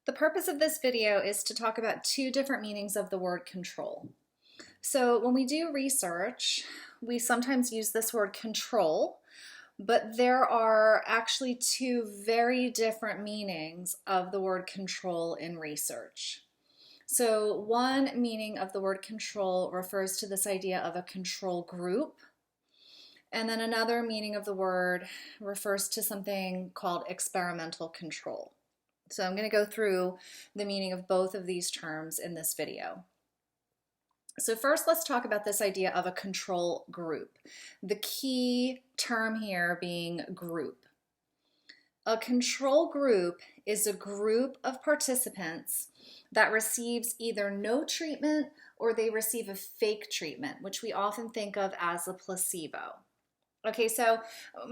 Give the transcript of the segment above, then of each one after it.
The purpose of this video is to talk about two different meanings of the word control. So when we do research, we sometimes use this word control, but there are actually two very different meanings of the word control in research. So one meaning of the word control refers to this idea of a control group, and then another meaning of the word refers to something called experimental control. So I'm going to go through the meaning of both of these terms in this video. So first, let's talk about this idea of a control group. The key term here being group. A control group is a group of participants that receives either no treatment or they receive a fake treatment, which we often think of as a placebo. Okay, so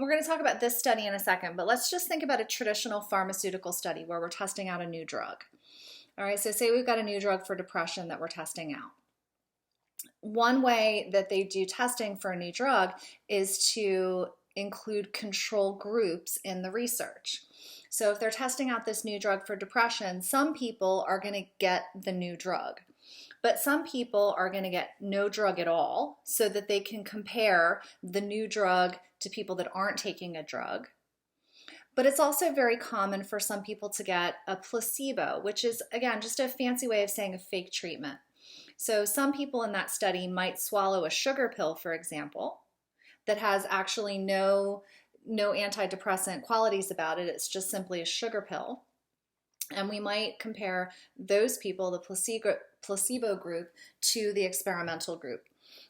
we're going to talk about this study in a second, but let's just think about a traditional pharmaceutical study where we're testing out a new drug. All right, so say we've got a new drug for depression that we're testing out. One way that they do testing for a new drug is to include control groups in the research. So if they're testing out this new drug for depression, some people are going to get the new drug. But some people are going to get no drug at all so that they can compare the new drug to people that aren't taking a drug. But it's also very common for some people to get a placebo, which is, again, just a fancy way of saying a fake treatment. So some people in that study might swallow a sugar pill, for example, that has actually no antidepressant qualities about it. It's just simply a sugar pill. And we might compare those people, the placebo group, to the experimental group.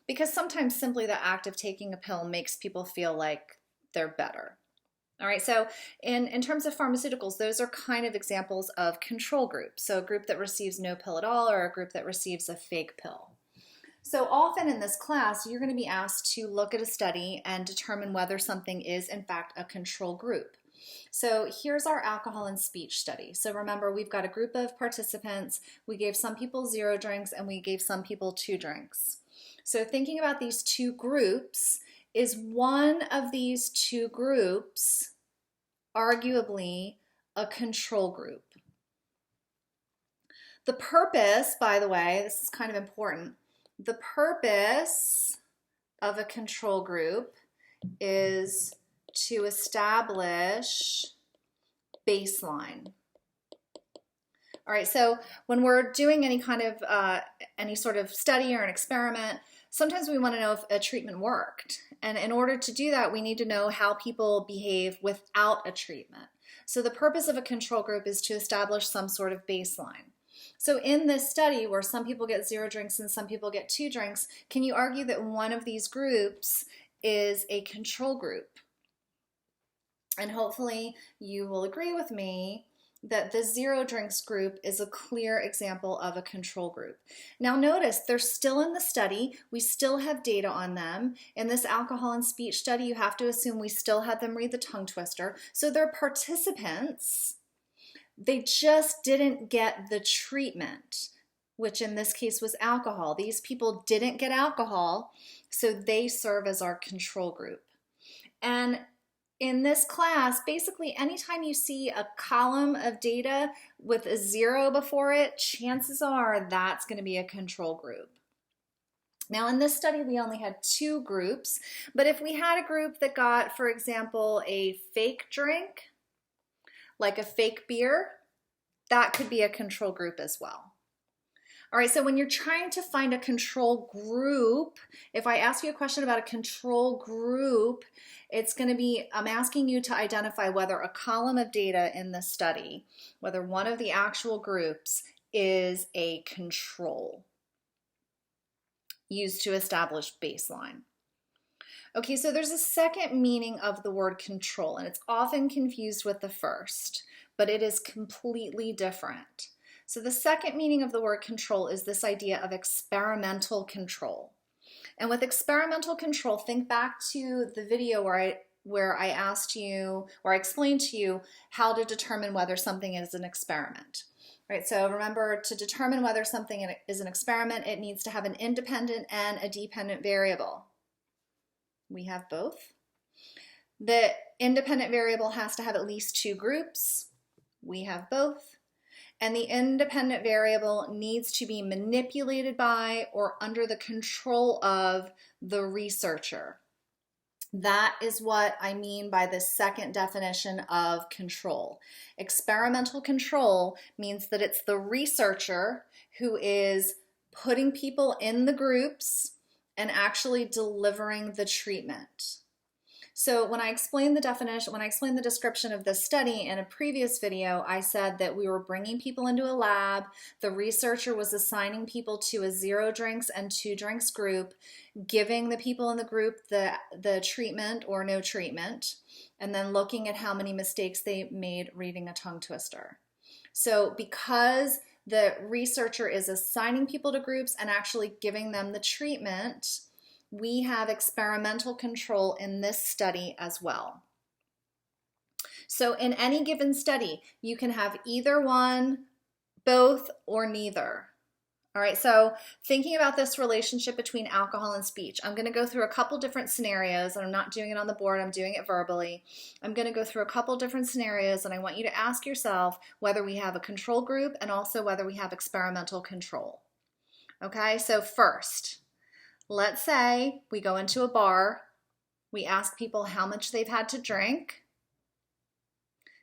Because sometimes simply the act of taking a pill makes people feel like they're better. All right, so in terms of pharmaceuticals, those are kind of examples of control groups. So a group that receives no pill at all or a group that receives a fake pill. So often in this class, you're going to be asked to look at a study and determine whether something is in fact a control group. So here's our alcohol and speech study. So remember, we've got a group of participants. We gave some people 0 drinks and we gave some people 2 drinks. So thinking about these two groups, is one of these two groups arguably a control group? The purpose, by the way, this is kind of important, the purpose of a control group is to establish baseline. All right, so when we're doing any sort of study or an experiment, sometimes we want to know if a treatment worked. And in order to do that, we need to know how people behave without a treatment. So the purpose of a control group is to establish some sort of baseline. So in this study where some people get 0 drinks and some people get 2 drinks, can you argue that one of these groups is a control group? And hopefully you will agree with me that the 0 drinks group is a clear example of a control group. Now notice, they're still in the study. We still have data on them. In this alcohol and speech study, you have to assume we still had them read the tongue twister. So they're participants. They just didn't get the treatment, which in this case was alcohol. These people didn't get alcohol, so they serve as our control group. And in this class, basically anytime you see a column of data with a 0 before it, chances are that's going to be a control group. Now in this study, we only had 2 groups, but if we had a group that got, for example, a fake drink, like a fake beer, that could be a control group as well. All right, so when you're trying to find a control group, if I ask you a question about a control group, it's going to be, I'm asking you to identify whether a column of data in the study, whether one of the actual groups is a control used to establish baseline. Okay, so there's a second meaning of the word control, and it's often confused with the first, but it is completely different. So the second meaning of the word control is this idea of experimental control. And with experimental control, think back to the video where I asked you, or I explained to you how to determine whether something is an experiment. Right, so remember, to determine whether something is an experiment, it needs to have an independent and a dependent variable. We have both. The independent variable has to have at least 2 groups. We have both. and the independent variable needs to be manipulated by or under the control of the researcher. That is what I mean by the second definition of control. Experimental control means that it's the researcher who is putting people in the groups and actually delivering the treatment. So when I explained the definition, when I explained the description of this study in a previous video, I said that we were bringing people into a lab. The researcher was assigning people to a 0 drinks and 2 drinks group, giving the people in the group the treatment or no treatment, and then looking at how many mistakes they made reading a tongue twister. So because the researcher is assigning people to groups and actually giving them the treatment, we have experimental control in this study as well. So in any given study, you can have either one, both, or neither. All right, so thinking about this relationship between alcohol and speech, I'm going to go through a couple different scenarios, and I'm not doing it on the board, I'm doing it verbally. I'm going to go through a couple different scenarios, and I want you to ask yourself whether we have a control group and also whether we have experimental control. Okay, so first, let's say we go into a bar, we ask people how much they've had to drink.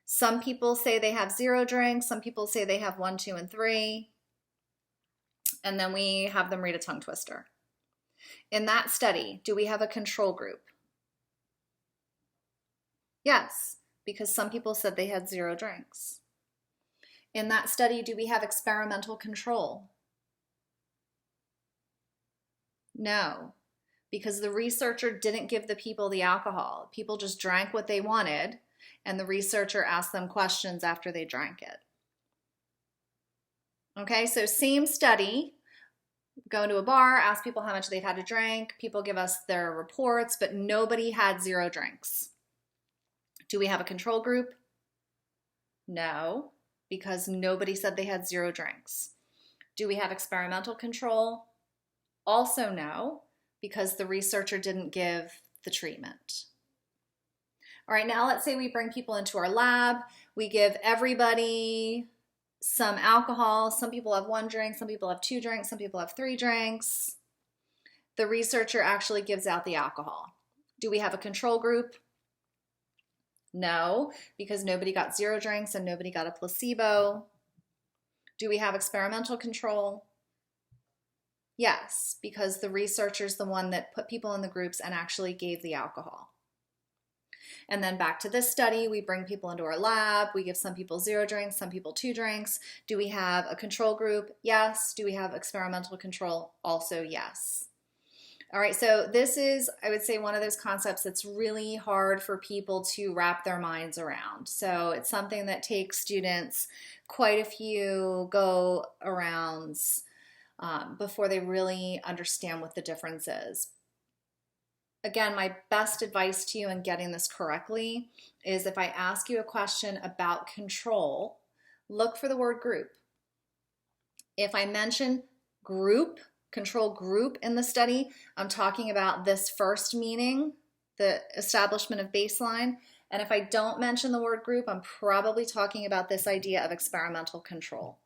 Some people say they have 0 drinks, some people say they have 1, 2, and 3, and then we have them read a tongue twister. In that study, do we have a control group? Yes, because some people said they had 0 drinks. In that study, do we have experimental control? No, because the researcher didn't give the people the alcohol. People just drank what they wanted, and the researcher asked them questions after they drank it. Okay, so same study, go into a bar, ask people how much they've had to drink, people give us their reports, but nobody had 0 drinks. Do we have a control group? No, because nobody said they had 0 drinks. Do we have experimental control? Also no, because the researcher didn't give the treatment. All right, now let's say we bring people into our lab. We give everybody some alcohol. Some people have 1 drink, some people have 2 drinks, some people have 3 drinks. The researcher actually gives out the alcohol. Do we have a control group? No, because nobody got 0 drinks and nobody got a placebo. Do we have experimental control? Yes, because the researcher's the one that put people in the groups and actually gave the alcohol. And then back to this study, we bring people into our lab, we give some people 0 drinks, some people 2 drinks. Do we have a control group? Yes. Do we have experimental control? Also yes. All right, so this is, I would say, one of those concepts that's really hard for people to wrap their minds around. So it's something that takes students quite a few go-arounds before they really understand what the difference is. Again, my best advice to you in getting this correctly is if I ask you a question about control, look for the word group. If I mention group, control group in the study, I'm talking about this first meaning, the establishment of baseline. And if I don't mention the word group, I'm probably talking about this idea of experimental control.